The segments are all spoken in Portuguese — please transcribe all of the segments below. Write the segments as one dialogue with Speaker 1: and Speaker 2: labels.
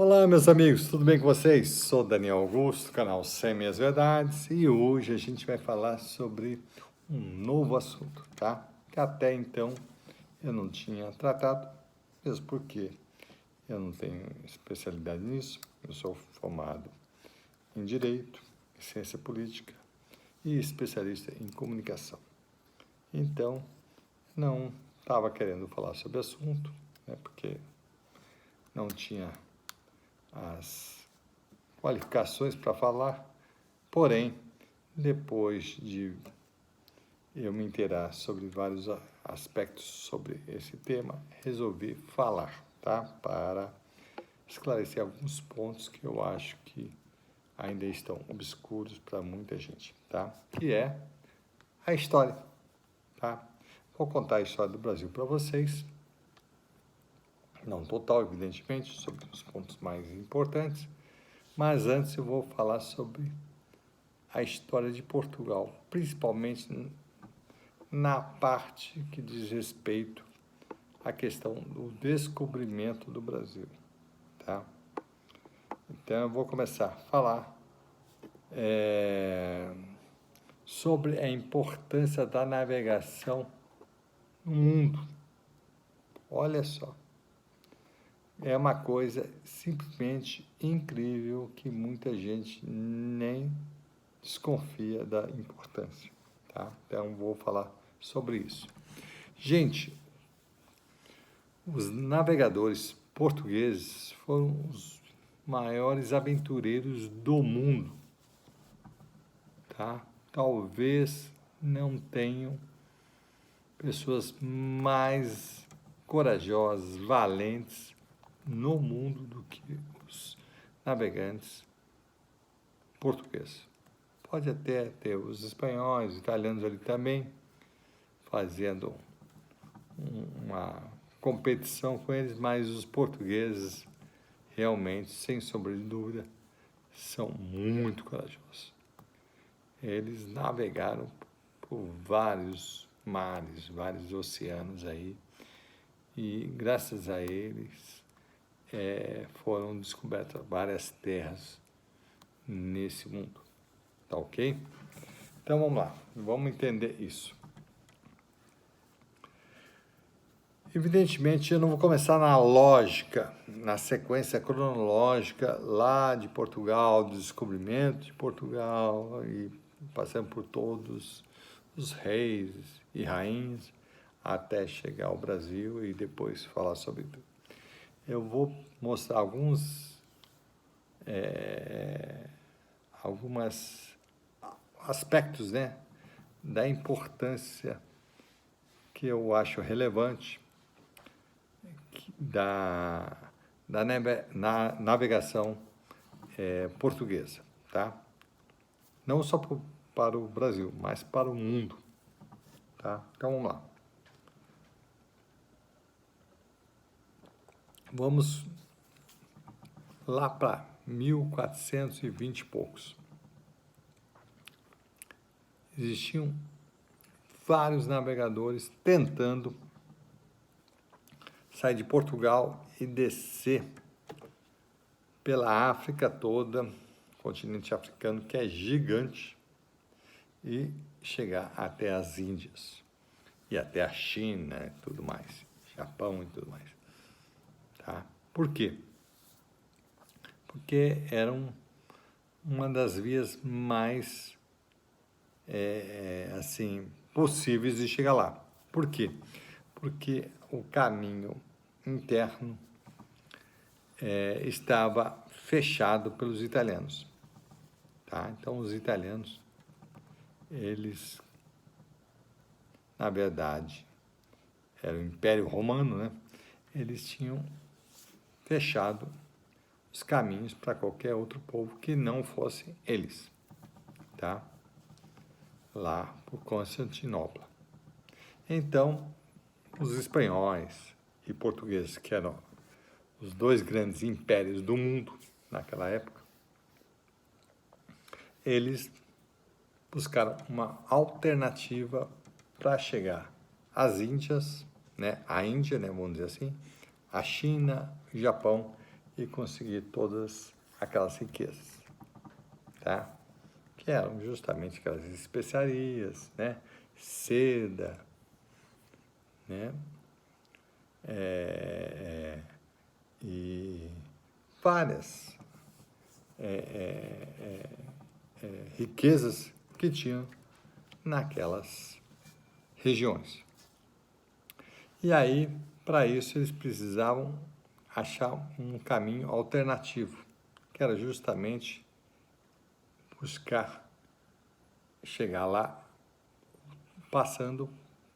Speaker 1: Olá, meus amigos, tudo bem com vocês? Sou Daniel Augusto, canal 100 Minhas Verdades, e hoje a gente vai falar sobre um novo assunto, tá? Que até então eu não tinha tratado, mesmo porque eu não tenho especialidade nisso. Eu sou formado em Direito, em Ciência Política e especialista em Comunicação. Então, não estava querendo falar sobre o assunto, né? Porque não tinha as qualificações para falar, porém, depois de eu me inteirar sobre vários aspectos sobre esse tema, resolvi falar, tá? Para esclarecer alguns pontos que eu acho que ainda estão obscuros para muita gente, tá? Que é a história, tá? Vou contar a história do Brasil para vocês, não total, evidentemente, sobre os pontos mais importantes, mas antes eu vou falar sobre a história de Portugal, principalmente na parte que diz respeito à questão do descobrimento do Brasil, tá? Então eu vou começar a falar sobre a importância da navegação no mundo. Olha só, é uma coisa simplesmente incrível que muita gente nem desconfia da importância, tá? Então vou falar sobre isso. Gente, os navegadores portugueses foram os maiores aventureiros do mundo, tá? Talvez não tenham pessoas mais corajosas, valentes no mundo do que os navegantes portugueses. Pode até ter os espanhóis, os italianos ali também, fazendo uma competição com eles, mas os portugueses realmente, sem sombra de dúvida, são muito corajosos. Eles navegaram por vários mares, vários oceanos aí, e graças a eles foram descobertas várias terras nesse mundo. Tá ok? Então vamos lá, vamos entender isso. Evidentemente, eu não vou começar na lógica, na sequência cronológica lá de Portugal, do descobrimento de Portugal, e passando por todos os reis e rainhas, até chegar ao Brasil e depois falar sobre tudo. Eu vou mostrar alguns aspectos, né, da importância que eu acho relevante da navegação portuguesa, tá? Não só para o Brasil, mas para o mundo, tá? Então vamos lá. Vamos lá para 1420 e poucos. Existiam vários navegadores tentando sair de Portugal e descer pela África toda, continente africano, que é gigante, e chegar até as Índias e até a China e tudo mais, Japão e tudo mais, tá? Por quê? Porque eram uma das vias mais assim possíveis de chegar lá. Por quê? Porque o caminho interno estava fechado pelos italianos, tá? Então os italianos, eles, na verdade, era o Império Romano, né? Eles tinham fechado os caminhos para qualquer outro povo que não fossem eles, tá? Lá por Constantinopla. Então, os espanhóis e portugueses, que eram os dois grandes impérios do mundo naquela época, eles buscaram uma alternativa para chegar às Índias, né? A Índia, né? Vamos dizer assim, a China, o Japão e conseguir todas aquelas riquezas, tá? Que eram justamente aquelas especiarias, né? Seda, né? E várias riquezas que tinham naquelas regiões. E aí, para isso, eles precisavam achar um caminho alternativo, que era justamente buscar chegar lá, passando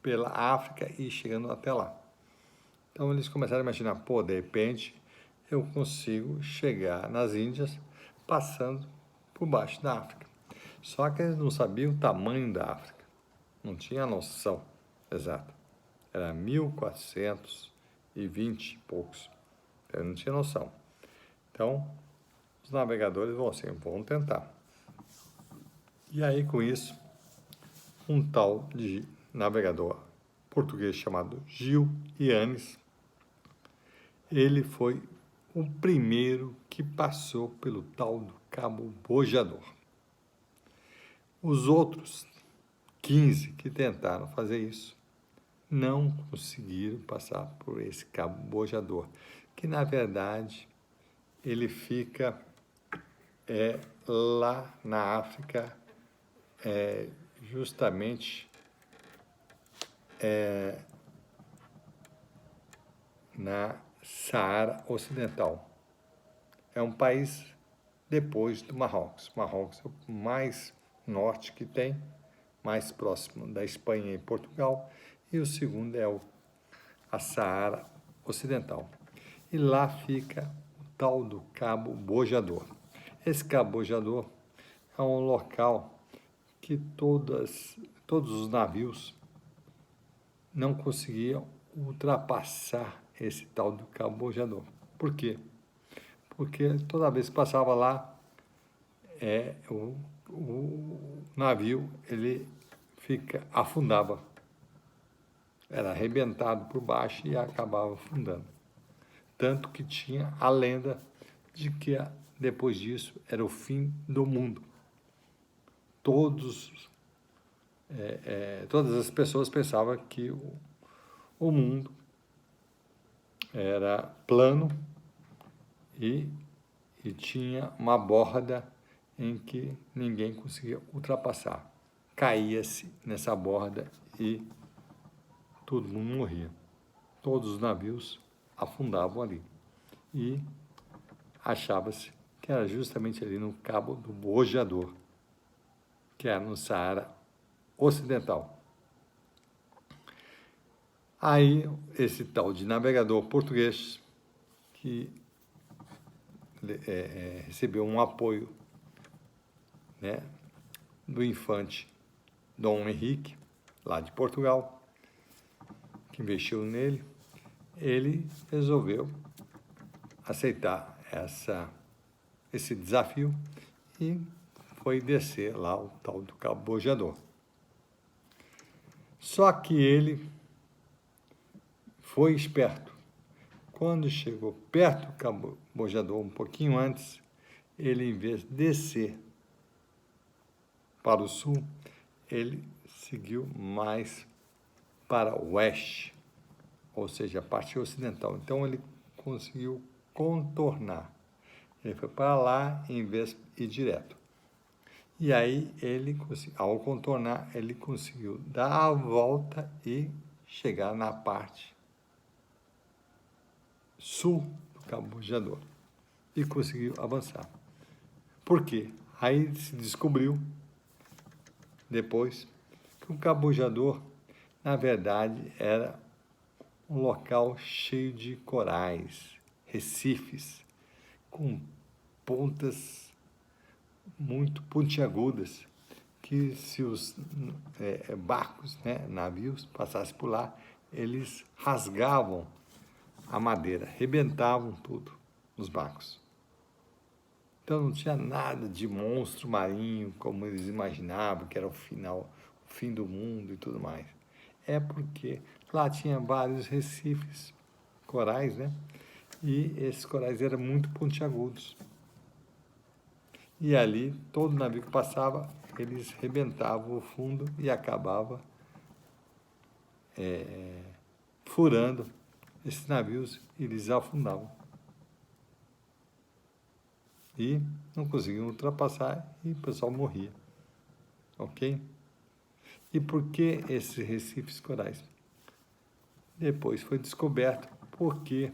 Speaker 1: pela África e chegando até lá. Então, eles começaram a imaginar, pô, de repente, eu consigo chegar nas Índias passando por baixo da África. Só que eles não sabiam o tamanho da África, não tinha noção exata. Era 1420 e poucos, eu não tinha noção. Então, os navegadores vão assim, vão tentar. E aí, com isso, um tal de navegador português chamado Gil Yanes, ele foi o primeiro que passou pelo tal do Cabo Bojador. Os outros 15 que tentaram fazer isso não conseguiram passar por esse Cabo Bojador, que na verdade ele fica lá na África, justamente na Saara Ocidental. É um país depois do Marrocos. Marrocos é o mais norte que tem, mais próximo da Espanha e Portugal, e o segundo é a Saara Ocidental. E lá fica o tal do Cabo Bojador. Esse Cabo Bojador é um local que todos os navios não conseguiam ultrapassar esse tal do Cabo Bojador. Por quê? Porque toda vez que passava lá, o navio ele afundava, era arrebentado por baixo e acabava afundando. Tanto que tinha a lenda de que depois disso era o fim do mundo. Todas as pessoas pensavam que o mundo era plano e tinha uma borda em que ninguém conseguia ultrapassar. Caía-se nessa borda e todo mundo morria. Todos os navios afundavam ali. E achava-se que era justamente ali no Cabo do Bojador, que era no Saara Ocidental. Aí, esse tal de navegador português, que recebeu um apoio, né, do infante Dom Henrique, lá de Portugal, que investiu nele, ele resolveu aceitar esse desafio e foi descer lá o tal do Cabo Bojador. Só que ele foi esperto. Quando chegou perto do Cabo Bojador, um pouquinho antes, ele, em vez de descer para o sul, ele seguiu mais para o oeste, ou seja, a parte ocidental. Então, ele conseguiu contornar. Ele foi para lá em vez de ir direto. E aí, ao contornar, ele conseguiu dar a volta e chegar na parte sul do Cabo Bojador. E conseguiu avançar. Por quê? Aí se descobriu, depois, que o Cabo Bojador, na verdade, era um local cheio de corais, recifes, com pontas muito pontiagudas, que se os barcos, né, navios, passassem por lá, eles rasgavam a madeira, rebentavam tudo nos barcos. Então não tinha nada de monstro marinho, como eles imaginavam, que era o fim do mundo e tudo mais. É porque lá tinha vários recifes, corais, né? e esses corais eram muito pontiagudos. E ali, todo navio que passava, eles rebentavam o fundo e acabava furando esses navios e eles afundavam. E não conseguiam ultrapassar e o pessoal morria. Ok? E por que esses recifes corais? Depois foi descoberto porque,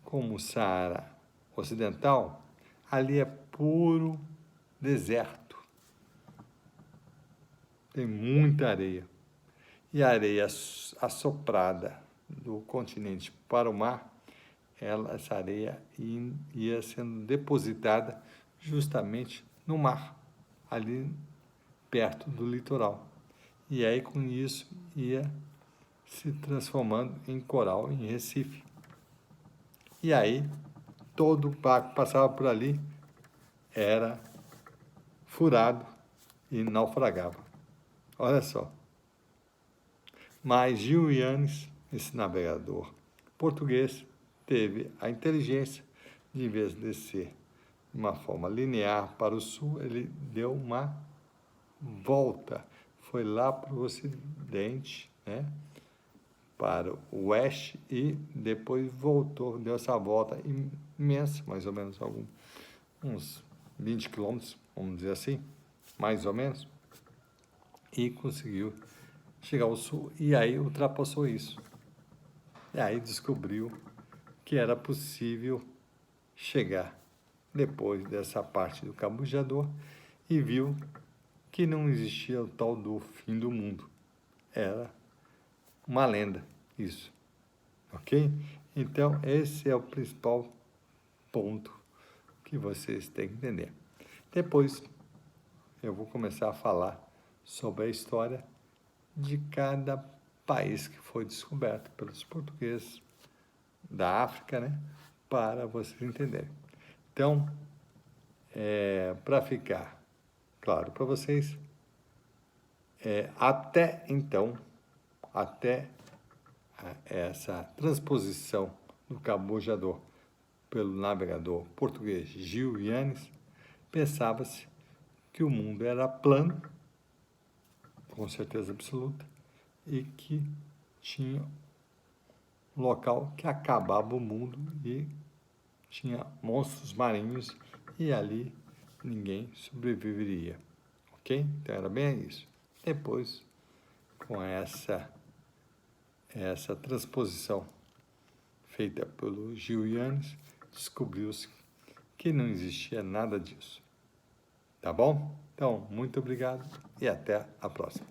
Speaker 1: como o Saara Ocidental, ali é puro deserto. Tem muita areia. E a areia assoprada do continente para o mar, essa areia ia sendo depositada justamente no mar, ali perto do litoral. E aí, com isso, ia se transformando em coral, em recife. E aí, todo barco que passava por ali era furado e naufragava. Olha só. Mas Gil Yanes, esse navegador português, teve a inteligência de, em vez de descer de uma forma linear para o sul, ele deu uma volta. Foi lá para o ocidente, né? Para o oeste e depois voltou, deu essa volta imensa, mais ou menos uns 20 quilômetros, vamos dizer assim, mais ou menos, e conseguiu chegar ao sul e aí ultrapassou isso. E aí descobriu que era possível chegar depois dessa parte do cabujador e viu que não existia o tal do fim do mundo. Era uma lenda, isso. Ok? Então, esse é o principal ponto que vocês têm que entender. Depois, eu vou começar a falar sobre a história de cada país que foi descoberto pelos portugueses da África, né? Para vocês entenderem. Então, para ficar claro para vocês, até então, até essa transposição do cabujador pelo navegador português Gil Yanes, pensava-se que o mundo era plano, com certeza absoluta, e que tinha um local que acabava o mundo e tinha monstros marinhos e ali ninguém sobreviveria, ok? Então era bem isso. Depois, com essa transposição feita pelo Gil Yanes, descobriu-se que não existia nada disso. Tá bom? Então, muito obrigado e até a próxima.